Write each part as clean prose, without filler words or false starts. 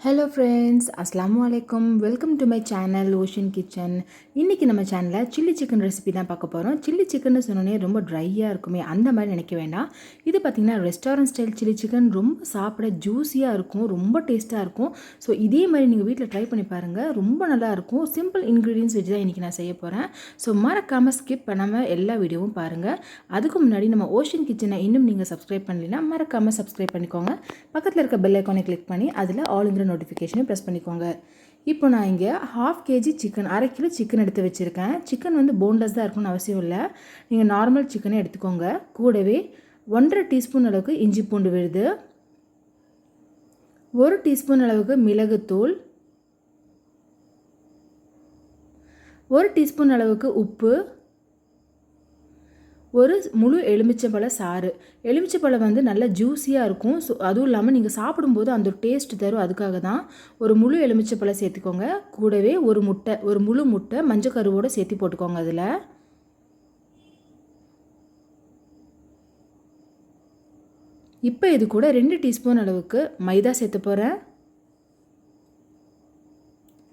Hello friends, அஸ்ஸலாமு அலைக்கும். Welcome to my channel ocean kitchen. இன்றைக்கி நம்ம சேனலில் சில்லி சிக்கன் ரெசிபி தான் பார்க்க போகிறோம். சில்லி சிக்கன் சொன்னோன்னே ரொம்ப ட்ரையாக இருக்குமே, அந்த மாதிரி நினைக்க வேண்டாம். இது பார்த்திங்கன்னா ரெஸ்டாரண்ட் ஸ்டைல் சில்லி சிக்கன். ரொம்ப சாப்பிட ஜூஸியாக இருக்கும், ரொம்ப டேஸ்ட்டாக இருக்கும். ஸோ இதே மாதிரி நீங்கள் வீட்டில் ட்ரை பண்ணி பாருங்கள், ரொம்ப நல்லாயிருக்கும். சிம்பிள் இன்க்ரீடியன்ஸ் வச்சு தான் இன்றைக்கி நான் செய்ய போகிறேன். ஸோ மறக்காமல் ஸ்கிப் பண்ணாமல் எல்லா வீடியோவும் பாருங்கள். அதுக்கு முன்னாடி நம்ம ஓஷன் கிச்சனை இன்னும் நீங்கள் சப்ஸ்கிரைப் பண்ணலைன்னா மறக்காமல் சப்ஸ்கிரைப் பண்ணிக்கோங்க. பக்கத்தில் இருக்க பெல் ஐக்கானை கிளிக் பண்ணி அதில் ஆல்ங்கிற நோட்டிஃபிகேஷனை ப்ரெஸ் பண்ணிக்கோங்க. இப்போ நான் இங்கே 1/2 kg சிக்கன், 1/2 கிலோ சிக்கன் எடுத்து வச்சுருக்கேன். சிக்கன் போன்லெஸ் தான் இருக்கணும்னு அவசியம் இல்லை, நீங்கள் நார்மல் சிக்கனே எடுத்துக்கோங்க. கூடவே 1.5 டீஸ்பூன் அளவுக்கு இஞ்சி பூண்டு விழுது, 1 டீஸ்பூன் அளவுக்கு மிளகுத்தூள், 1 டீஸ்பூன் அளவுக்கு உப்பு, ஒரு முழு எலுமிச்சைப்பழ சாறு. எலுமிச்சைப்பழம் நல்ல ஜூஸியாக இருக்கும். ஸோ அதுவும் இல்லாமல் நீங்கள் சாப்பிடும்போது அந்த டேஸ்ட் தரும். அதுக்காக தான் ஒரு முழு எலுமிச்சைப்பழம் சேர்த்துக்கோங்க. கூடவே ஒரு முழு முட்டை மஞ்சள் கருவோடு சேர்த்து போட்டுக்கோங்க. அதில் இப்போ இது கூட 2 டீஸ்பூன் அளவுக்கு மைதா சேர்த்து போகிறேன்.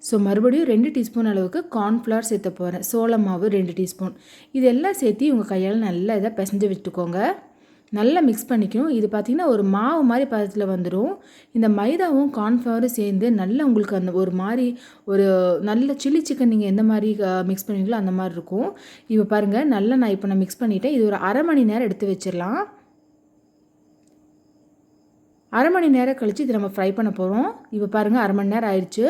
ஸோ மறுபடியும் 2 டீஸ்பூன் அளவுக்கு கார்ன்ஃப்ளவர் சேர்த்த போகிறேன். சோள மாவு 2 டீஸ்பூன். இதெல்லாம் சேர்த்து உங்கள் கையால் நல்லா இதை பிசைஞ்சு விட்டுக்கோங்க. நல்லா மிக்ஸ் பண்ணிக்கணும். இது பார்த்திங்கன்னா ஒரு மாவு மாதிரி பதத்தில் வந்துடும். இந்த மைதாவும் கார்ன்ஃப்ளவரும் சேர்ந்து நல்லா உங்களுக்கு அந்த ஒரு மாதிரி ஒரு நல்ல சில்லி சிக்கன் நீங்கள் எந்த மாதிரி மிக்ஸ் பண்ணுவீங்களோ அந்த மாதிரி இருக்கும். இப்போ பாருங்கள், நல்லா நான் மிக்ஸ் பண்ணிவிட்டேன். இது ஒரு அரை மணி நேரம் எடுத்து வச்சிடலாம். அரை மணி நேரம் கழித்து இதை நம்ம ஃப்ரை பண்ண போகிறோம். இப்போ பாருங்கள், அரை மணி நேரம் ஆயிடுச்சு.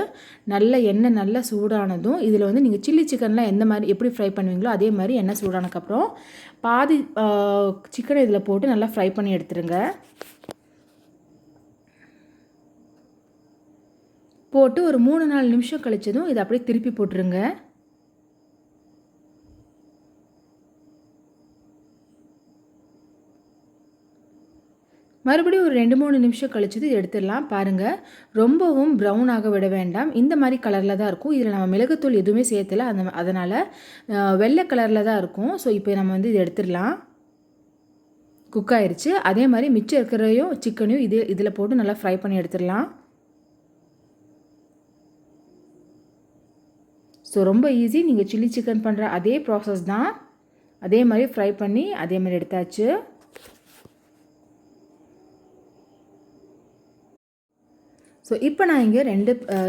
நல்ல எண்ணெய் நல்லா சூடானதும் இதில் நீங்கள் சில்லி சிக்கன்லாம் எந்த மாதிரி எப்படி ஃப்ரை பண்ணுவீங்களோ அதே மாதிரி எண்ணெய் சூடானதுக்கப்புறம் பாதி சிக்கனை இதில் போட்டு நல்லா ஃப்ரை பண்ணி எடுத்துருங்க. போட்டு ஒரு 3-4 நிமிஷம் கழிச்சதும் இதை அப்படியே திருப்பி போட்டுருங்க. மறுபடியும் ஒரு 2-3 நிமிஷம் கழிச்சது எடுத்துடலாம். பாருங்கள், ரொம்பவும் ப்ரௌன் ஆக விட வேண்டாம். இந்த மாதிரி கலரில் தான் இருக்கும். இதில் நம்ம மிளகுத்தூள் எதுவுமே சேர்த்தலை, அதனால் வெள்ளை கலரில் தான் இருக்கும். ஸோ இப்போ நம்ம இது எடுத்துடலாம். குக் ஆயிடுச்சு. அதே மாதிரி மிச்சம் இருக்கிறதையும் சிக்கனையும் இதில் போட்டு நல்லா ஃப்ரை பண்ணி எடுத்துடலாம். ஸோ ரொம்ப ஈஸி. நீங்கள் சில்லி சிக்கன் பண்ணுற அதே ப்ராசஸ் தான். அதே மாதிரி ஃப்ரை பண்ணி அதே மாதிரி எடுத்தாச்சு. ஸோ இப்போ நான் இங்கே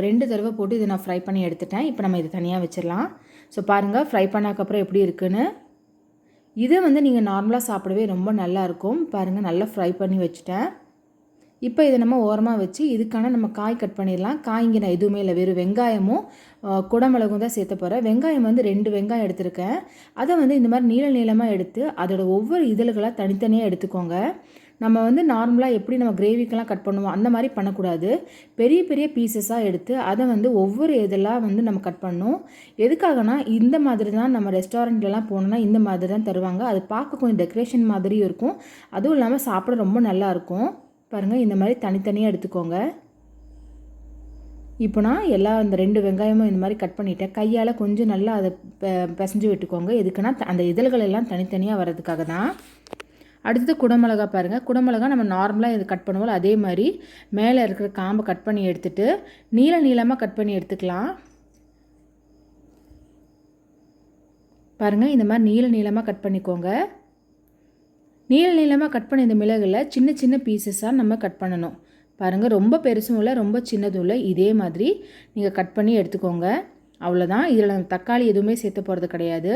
ரெண்டு தடவை போட்டு இதை நான் ஃப்ரை பண்ணி எடுத்துட்டேன். இப்போ நம்ம இதை தனியாக வச்சிடலாம். ஸோ பாருங்கள், ஃப்ரை பண்ணதுக்கப்புறம் எப்படி இருக்குன்னு. இதை நீங்கள் நார்மலாக சாப்பிடவே ரொம்ப நல்லாயிருக்கும். பாருங்கள், நல்லா ஃப்ரை பண்ணி வச்சுட்டேன். இப்போ இதை நம்ம ஓரமாக வச்சு இதுக்கான நம்ம காய் கட் பண்ணிடலாம். காய் இங்கே நான் எதுவுமே இல்லை, வெறும் வெங்காயமும் குடமிளகும் தான் சேர்த்த போகிறேன். வெங்காயம் 2 வெங்காயம் எடுத்திருக்கேன். அதை இந்த மாதிரி நீளமாக எடுத்து அதோட ஒவ்வொரு இதழ்களாக தனித்தனியாக எடுத்துக்கோங்க. நம்ம நார்மலாக எப்படி நம்ம கிரேவிக்கெல்லாம் கட் பண்ணுவோம் அந்த மாதிரி பண்ணக்கூடாது. பெரிய பெரிய பீசஸாக எடுத்து அதை ஒவ்வொரு இதெல்லாம் நம்ம கட் பண்ணணும். எதுக்காகனா இந்த மாதிரி தான் நம்ம ரெஸ்டாரண்ட்லலாம் போனோம்னா இந்த மாதிரி தான் தருவாங்க. அது பார்க்க கொஞ்சம் டெக்கரேஷன் மாதிரியும் இருக்கும். அதுவும் இல்லாமல் சாப்பிட ரொம்ப நல்லாயிருக்கும். பாருங்கள், இந்த மாதிரி தனித்தனியாக எடுத்துக்கோங்க. இப்போ நான் இந்த 2 வெங்காயமும் இந்த மாதிரி கட் பண்ணிவிட்டேன். கையால் கொஞ்சம் நல்லா அதை பிசைஞ்சு விட்டுக்கோங்க. எதுக்குன்னா அந்த இதழ்கள் எல்லாம் தனித்தனியாக வர்றதுக்காக தான். அடுத்தது குடமிளகா. பாருங்கள், குடமிளகா நம்ம நார்மலாக இது கட் பண்ணுவோம் அதே மாதிரி மேலே இருக்கிற காம்பை கட் பண்ணி எடுத்துகிட்டு நீளமாக கட் பண்ணி எடுத்துக்கலாம். பாருங்கள், இந்த மாதிரி நீளமாக கட் பண்ணிக்கோங்க. நீளமாக கட் பண்ணி இந்த மிளகுல சின்ன சின்ன பீசஸாக நம்ம கட் பண்ணணும். பாருங்கள், ரொம்ப பெருசும் இல்லை, ரொம்ப சின்னதும் இல்லை. இதே மாதிரி நீங்கள் கட் பண்ணி எடுத்துக்கோங்க. அவ்வளோதான். இதில் நம்ம தக்காளி எதுவுமே சேர்த்து போகிறது கிடையாது.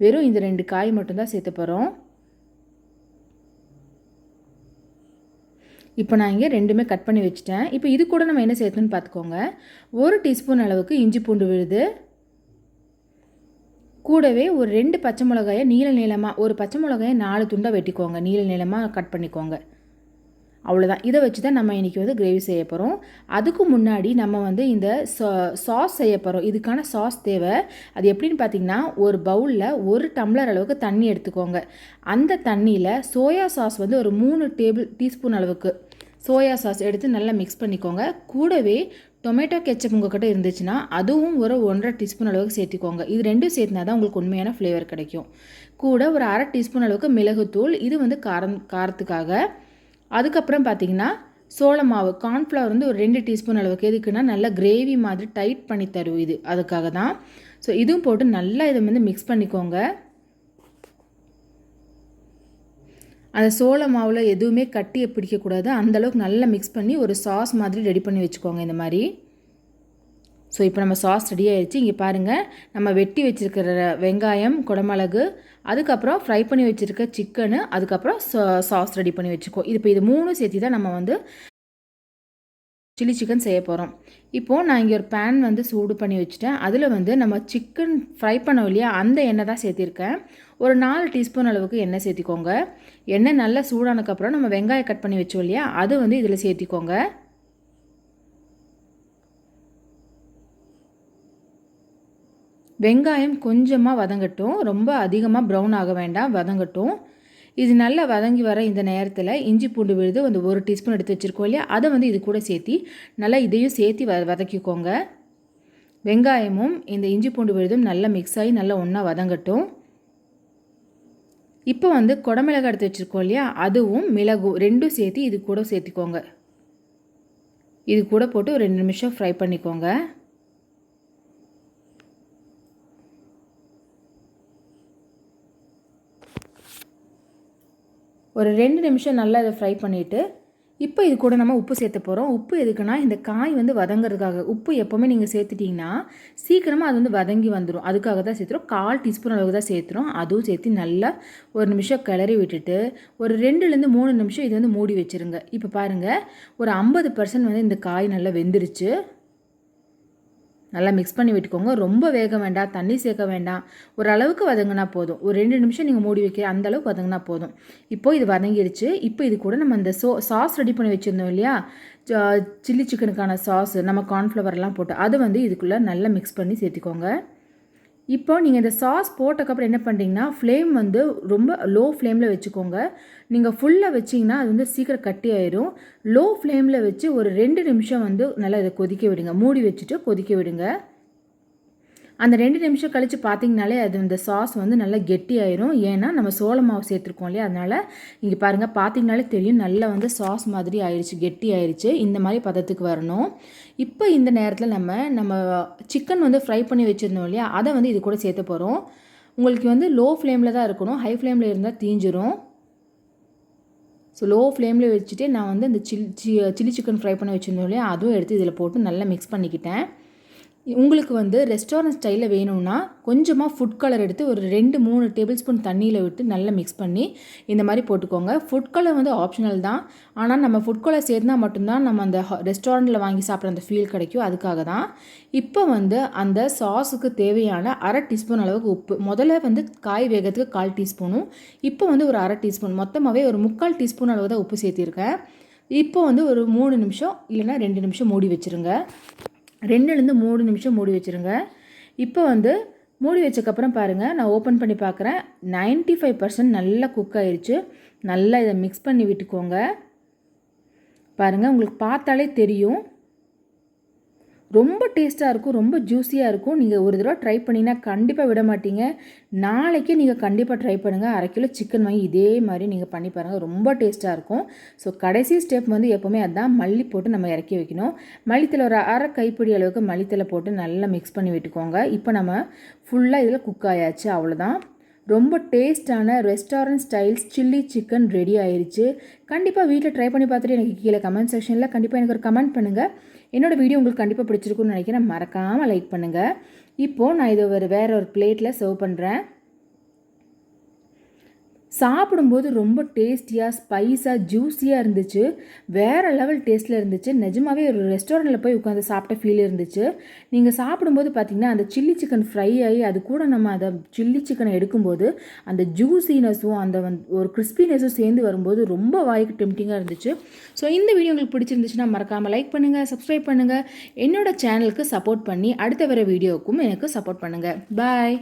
வெறும் இந்த 2 காய் மட்டும்தான் சேர்த்து போகிறோம். இப்போ நான் இங்கே 2மே கட் பண்ணி வச்சுட்டேன். இப்போ இது கூட நம்ம என்ன சேர்த்துன்னு பார்த்துக்கோங்க. 1 டீஸ்பூன் அளவுக்கு இஞ்சி பூண்டு விழுது, கூடவே ஒரு 2 பச்சை மிளகாயை நீளமாக, ஒரு பச்சை மிளகாயை 4 துண்டாக வெட்டிக்கோங்க. நீளமாக கட் பண்ணிக்கோங்க. அவ்வளோதான். இதை வச்சு தான் நம்ம இன்றைக்கி கிரேவி செய்ய போகிறோம். அதுக்கு முன்னாடி நம்ம இந்த சாஸ் செய்ய போகிறோம். இதுக்கான சாஸ் தேவை. அது எப்படின்னு பார்த்தீங்கன்னா, ஒரு பவுலில் 1 டம்ளர் அளவுக்கு தண்ணி எடுத்துக்கோங்க. அந்த தண்ணியில் சோயா சாஸ் ஒரு 3 டீஸ்பூன் அளவுக்கு சோயா சாஸ் எடுத்து நல்லா மிக்ஸ் பண்ணிக்கோங்க. கூடவே டொமேட்டோ கெச்சப் உங்கள்கிட்ட இருந்துச்சுன்னா அதுவும் ஒரு 1.5 டீஸ்பூன் அளவுக்கு சேர்த்துக்கோங்க. இது 2 சேர்த்துனா தான் உங்களுக்கு உண்மையான ஃப்ளேவர் கிடைக்கும். கூட ஒரு 1/2 டீஸ்பூன் அளவுக்கு மிளகுத்தூள். இது காரத்துக்காக. அதுக்கப்புறம் பார்த்திங்கன்னா சோள மாவு கார்ன்ஃப்ளவர் வந்து ஒரு 2 டீஸ்பூன் அளவுக்கு. எதுக்குன்னா நல்லா கிரேவி மாதிரி டைட் பண்ணி தரும் இது, அதுக்காக தான். ஸோ இதுவும் போட்டு நல்லா இதை வந்து மிக்ஸ் பண்ணிக்கோங்க. அந்த சோள மாவில் எதுவுமே கட்டியை பிடிக்கக்கூடாது, அந்தளவுக்கு நல்லா மிக்ஸ் பண்ணி ஒரு சாஸ் மாதிரி ரெடி பண்ணி வச்சுக்கோங்க இந்த மாதிரி. ஸோ இப்போ நம்ம சாஸ் ரெடி ஆகிடுச்சு. இங்கே பாருங்கள், நம்ம வெட்டி வச்சுருக்கிற வெங்காயம், குடமிளகு, அதுக்கப்புறம் ஃப்ரை பண்ணி வச்சுருக்க சிக்கனு, அதுக்கப்புறம் சாஸ் ரெடி பண்ணி வச்சுக்கோ. இப்போ இது 3 சேர்த்து தான் நம்ம வந்து சில்லி சிக்கன் செய்ய போகிறோம். இப்போது நான் இங்கே ஒரு பேன் வந்து சூடு பண்ணி வச்சுட்டேன். அதில் வந்து நம்ம சிக்கன் ஃப்ரை பண்ணோம் இல்லையா, அந்த எண்ணெய் தான் சேர்த்திருக்கேன். ஒரு 4 டீஸ்பூன் அளவுக்கு எண்ணெய் சேர்த்திக்கோங்க. எண்ணெய் நல்லா சூடானதுக்கப்புறம் நம்ம வெங்காயம் கட் பண்ணி வச்சோம் இல்லையா, அது வந்து இதில் சேர்த்திக்கோங்க. வெங்காயம் கொஞ்சமாக வதங்கட்டும், ரொம்ப அதிகமாக ப்ரௌன் ஆக வேண்டாம், வதங்கட்டும். இது நல்லா வதங்கி வர இந்த நேரத்தில் இஞ்சி பூண்டு விழுது வந்து 1 டீஸ்பூன் எடுத்து வச்சுருக்கோம் இல்லையா, அதை வந்து இது கூட சேர்த்தி நல்லா இதையும் சேர்த்தி வதக்கிக்கோங்க. வெங்காயமும் இந்த இஞ்சி பூண்டு விழுதும் நல்லா மிக்ஸ் ஆகி நல்லா ஒன்றா வதங்கட்டும். இப்போ வந்து குடமிளகு எடுத்து வச்சுருக்கோம் இல்லையா, அதுவும் மிளகும் 2ம் சேர்த்து இது கூட சேர்த்திக்கோங்க. இது கூட போட்டு ஒரு 2 நிமிஷம் ஃப்ரை பண்ணிக்கோங்க. ஒரு 2 நிமிஷம் நல்லா இதை ஃப்ரை பண்ணிவிட்டு இப்போ இது கூட நம்ம உப்பு சேர்த்த போகிறோம். உப்பு எதுக்குன்னா, இந்த காய் வந்து வதங்கிறதுக்காக. உப்பு எப்போவுமே நீங்கள் சேர்த்துட்டிங்கன்னா சீக்கிரமாக அது வந்து வதங்கி வந்துடும், அதுக்காக தான் சேர்த்துறோம். 1/4 டீஸ்பூன் அளவுக்கு தான் சேர்த்துறோம். அதுவும் சேர்த்து நல்லா ஒரு நிமிஷம் கிளறி விட்டுட்டு ஒரு 2லேருந்து 3 நிமிஷம் இதை வந்து மூடி வச்சுருங்க. இப்போ பாருங்கள், ஒரு 50% வந்து இந்த காய் நல்லா வெந்துருச்சு. நல்லா மிக்ஸ் பண்ணி விட்டுக்கோங்க. ரொம்ப வேக வேண்டாம், தண்ணி சேர்க்க வேண்டாம், ஓரளவுக்கு வதங்கினா போதும். ஒரு 2 நிமிஷம் நீங்கள் மூடி வைக்க அந்தளவுக்கு வதங்கினா போதும். இப்போது இது வதங்கிடுச்சு. இப்போ இது கூட நம்ம அந்த சாஸ் ரெடி பண்ணி வச்சுருந்தோம் இல்லையா, சில்லி சிக்கனுக்கான சாஸ், நம்ம கார்ன்ஃப்ளவர்லாம் போட்டு அது வந்து இதுக்குள்ளே நல்லா மிக்ஸ் பண்ணி சேர்த்துக்கோங்க. இப்போ நீங்கள் இந்த சாஸ் போட்டக்கப்புறம் என்ன பண்ணுறீங்கன்னா, ஃப்ளேம் வந்து ரொம்ப லோ ஃப்ளேமில் வச்சுக்கோங்க. நீங்கள் ஃபுல்லாக வச்சிங்கன்னா அது வந்து சீக்கிரம் கட்டி ஆயிடும். லோ ஃப்ளேமில் வச்சு ஒரு 2 நிமிஷம் வந்து நல்லா இதை கொதிக்க விடுங்க. மூடி வச்சுட்டு கொதிக்க விடுங்க. அந்த 2 நிமிஷம் கழித்து பார்த்தீங்கனாலே அது இந்த சாஸ் வந்து நல்லா கெட்டி ஆயிரும். ஏன்னா நம்ம சோள மாவு சேர்த்துருக்கோம் இல்லையா, அதனால் இங்கே பாருங்கள், பார்த்தீங்கனாலே தெரியும் நல்லா வந்து சாஸ் மாதிரி ஆயிடுச்சு, கெட்டி ஆயிடுச்சு. இந்த மாதிரி பதத்துக்கு வரணும். இப்போ இந்த நேரத்தில் நம்ம சிக்கன் வந்து ஃப்ரை பண்ணி வச்சுருந்தோம் இல்லையா, அதை வந்து இது கூட சேர்த்த போகிறோம். உங்களுக்கு வந்து லோ ஃப்ளேமில் தான் இருக்கணும், ஹை ஃப்ளேமில் இருந்தால் தீஞ்சிரும். ஸோ லோ ஃப்ளேமில் வச்சுட்டு நான் வந்து இந்த சில்லி சிக்கன் ஃப்ரை பண்ணி வச்சுருந்தோம் இல்லையா, அதுவும் எடுத்து இதில் போட்டு நல்லா மிக்ஸ் பண்ணிக்கிட்டேன். உங்களுக்கு வந்து ரெஸ்டாரண்ட் ஸ்டைலில் வேணும்னா கொஞ்சமாக ஃபுட் கலர் எடுத்து ஒரு 2-3 டேபிள் ஸ்பூன் தண்ணியில் விட்டு நல்லா மிக்ஸ் பண்ணி இந்த மாதிரி போட்டுக்கோங்க. ஃபுட் கலர் வந்து ஆப்ஷனல் தான், ஆனால் நம்ம ஃபுட் கலர் சேர்த்தா மட்டும்தான் நம்ம அந்த ரெஸ்டாரண்ட்டில் வாங்கி சாப்பிட்ற அந்த ஃபீல் கிடைக்கும், அதுக்காக தான். இப்போ வந்து அந்த சாஸுக்கு தேவையான 1/2 டீஸ்பூன் அளவுக்கு உப்பு, முதல்ல வந்து காய் வேகத்துக்கு 1/4 டீஸ்பூனும், இப்போ வந்து ஒரு 1/2 டீஸ்பூன், மொத்தமாகவே ஒரு 3/4 டீஸ்பூன் அளவு தான் உப்பு சேர்த்திருக்கேன். இப்போ வந்து ஒரு 3 நிமிஷம் இல்லைனா 2 நிமிஷம் மூடி வச்சுருங்க. 2லேருந்து 3 நிமிஷம் மூடி வச்சுருங்க. இப்போ வந்து மூடி வச்சக்கப்புறம் பாருங்கள், நான் ஓப்பன் பண்ணி பார்க்குறேன். 95% நல்லா குக் ஆயிடுச்சு. நல்லா இதை மிக்ஸ் பண்ணி விட்டுக்கோங்க. பாருங்கள், உங்களுக்கு பார்த்தாலே தெரியும் ரொம்ப டேஸ்ட்டாக இருக்கும், ரொம்ப ஜூஸியாக இருக்கும். நீங்கள் ஒரு தடவை ட்ரை பண்ணிங்கன்னா கண்டிப்பாக விட மாட்டீங்க. நாளைக்கே நீங்கள் கண்டிப்பாக ட்ரை பண்ணுங்கள். 1/2 கிலோ சிக்கன் வாங்கி இதே மாதிரி நீங்கள் பண்ணி பாருங்கள், ரொம்ப டேஸ்ட்டாக இருக்கும். ஸோ கடைசி ஸ்டெப் வந்து எப்போவுமே அதுதான், மல்லி போட்டு நம்ம இறக்கி வைக்கணும். மல்லித்தலை ஒரு 1/2 கைப்பிடி அளவுக்கு மல்லித்தலை போட்டு நல்லா மிக்ஸ் பண்ணி விட்டுக்கோங்க. இப்போ நம்ம ஃபுல்லாக இதில் குக் ஆயாச்சு, அவ்வளோதான். ரொம்ப டேஸ்டான restaurant styles chilli chicken ready ஆயிடுச்சு. கண்டிப்பாக வீட்டில் ட்ரை பண்ணி பார்த்துட்டு எனக்கு கீழே கமெண்ட் செக்ஷனில் கண்டிப்பாக எனக்கு ஒரு கமெண்ட் பண்ணுங்கள். என்னோடய வீடியோ உங்களுக்கு கண்டிப்பாக பிடிச்சிருக்குன்னு நினைக்கிறேன். மறக்காமல் லைக் பண்ணுங்கள். இப்போது நான் இதை வேறு ஒரு பிளேட்டில் சர்வ் பண்ணுறேன். சாப்பிடும்போது ரொம்ப டேஸ்டியாக, ஸ்பைஸாக, ஜூஸியாக இருந்துச்சு. வேறு லெவல் டேஸ்ட்டில் இருந்துச்சு. நிஜமாகவே ஒரு ரெஸ்டாரண்ட்டில் போய் உட்காந்து சாப்பிட்ட ஃபீல் இருந்துச்சு. நீங்கள் சாப்பிடும்போது பார்த்திங்கன்னா அந்த சில்லி சிக்கன் ஃப்ரை ஆகி அது கூட நம்ம அதை சில்லி சிக்கனை எடுக்கும்போது அந்த ஜூஸினஸும் அந்த ஒரு கிறிஸ்பினஸும் சேர்ந்து வரும்போது ரொம்ப வாய்க்கு டெம்டிங்காக இருந்துச்சு. ஸோ இந்த வீடியோ உங்களுக்கு பிடிச்சிருந்துச்சுன்னா மறக்காமல் லைக் பண்ணுங்கள், சப்ஸ்கிரைப் பண்ணுங்கள், என்னோடய சேனலுக்கு சப்போர்ட் பண்ணி அடுத்த வர வீடியோவுக்கும் எனக்கு சப்போர்ட் பண்ணுங்கள். பாய்.